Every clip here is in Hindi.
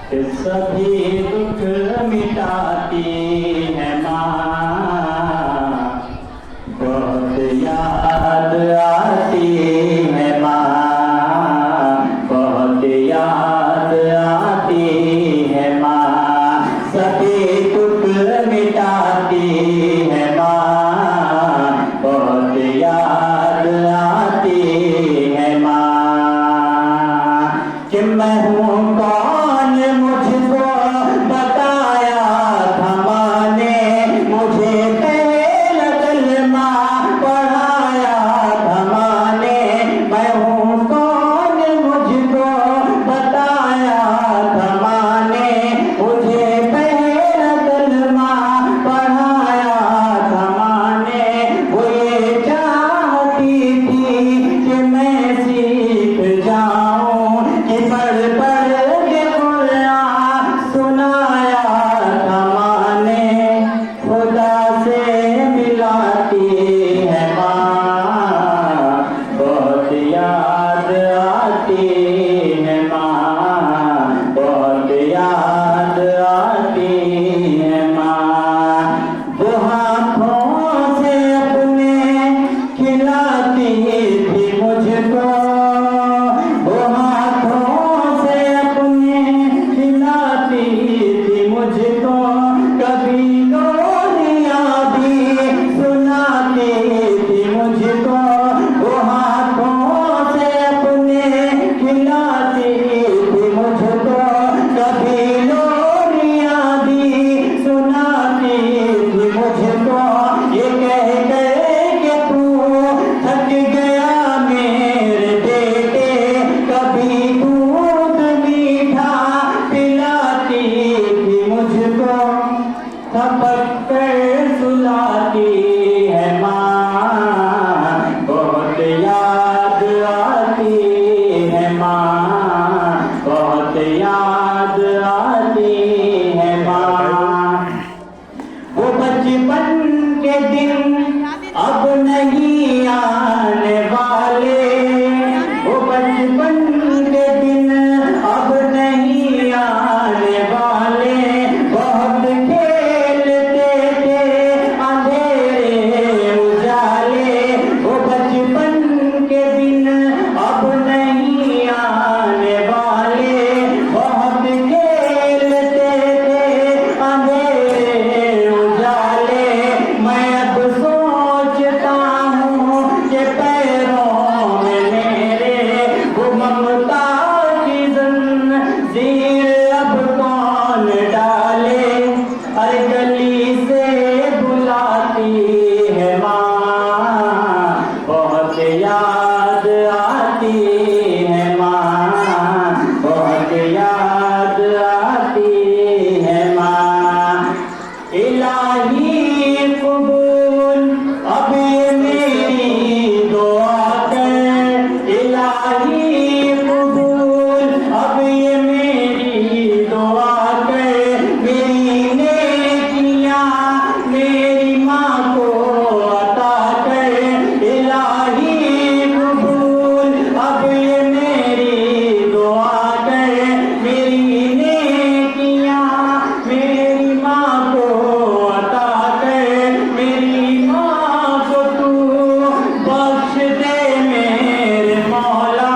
कि सभी दुख मिटाती है माँ, बहुत याद आती है माँ, बहुत याद आती है माँ, सभी दुख मिटाती है माँ, बहुत याद आती है माँ। कि मैं हूँ कौन मुझको बताया था माँ ने, मुझे पहला कलमा पढ़ाया था माँ ने। मैं हूँ कौन मुझको बताया था माँ ने, मुझे पहला कलमा पढ़ाया था माँ ने। वो ये चाहती थी कि मैं सीख जाऊं, कि पढ़ पढ़ के कुरान सुनाया था माँ ने। खुदा से मिलाती है माँ, बहुत याद आती है माँ, बहुत याद आती है माँ। वो हाथों से अपने खिलाती थी मुझको, वो हाथों से अपने खिलाती थी मुझको। कभी लोरियां भी सुनाती थी मुझको, वो हाथों से अपने खिलाती थी मुझको। कभी लोरियां भी सुनाती थी मुझको। ये कह के तू थक गया मेरे बेटे, कभी दूध मीठा पिलाती थी मुझको। थपक कर सुलाती है माँ, बहुत याद आती है माँ, बहुत याद आती है माँ। वो बचपन के दिन अब नहीं आने वाले, वो बचपन के दिन अब नहीं आने वाले। बहुत खेलते थे अंधेरे उजाले, वो बचपन के दिन अब नहीं आने वाले। बहुत खेलते थे अंधेरे उजाले। मैं अब सोचता हूँ कि पैरों में मेरे वो ममता की ज़ंजीर अब कौन डाले। अरे गली से बुलाती है माँ, बहुत याद आती है माँ, बहुत याद आती है माँ। इलाही कबूल अब ये मेरी दुआ कर, इलाही कबूल अब ये मेरी दुआ कर। मेरी नेकियां मेरी माँ को अता कर, इलाही कबूल अब ये मेरी दुआ कर। मेरी नेकियां मेरी माँ को अता कर, मेरी माँ को तू बख्श दे मेरे मौला।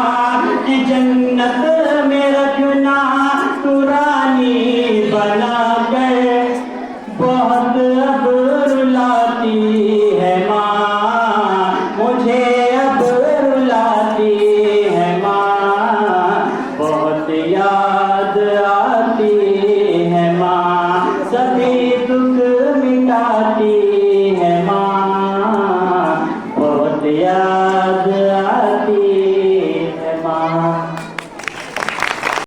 कि जन्नत में रखना तू रानी बना कर। बहुत अब रुलाती है माँ, मुझे अब रुलाती है माँ, बहुत याद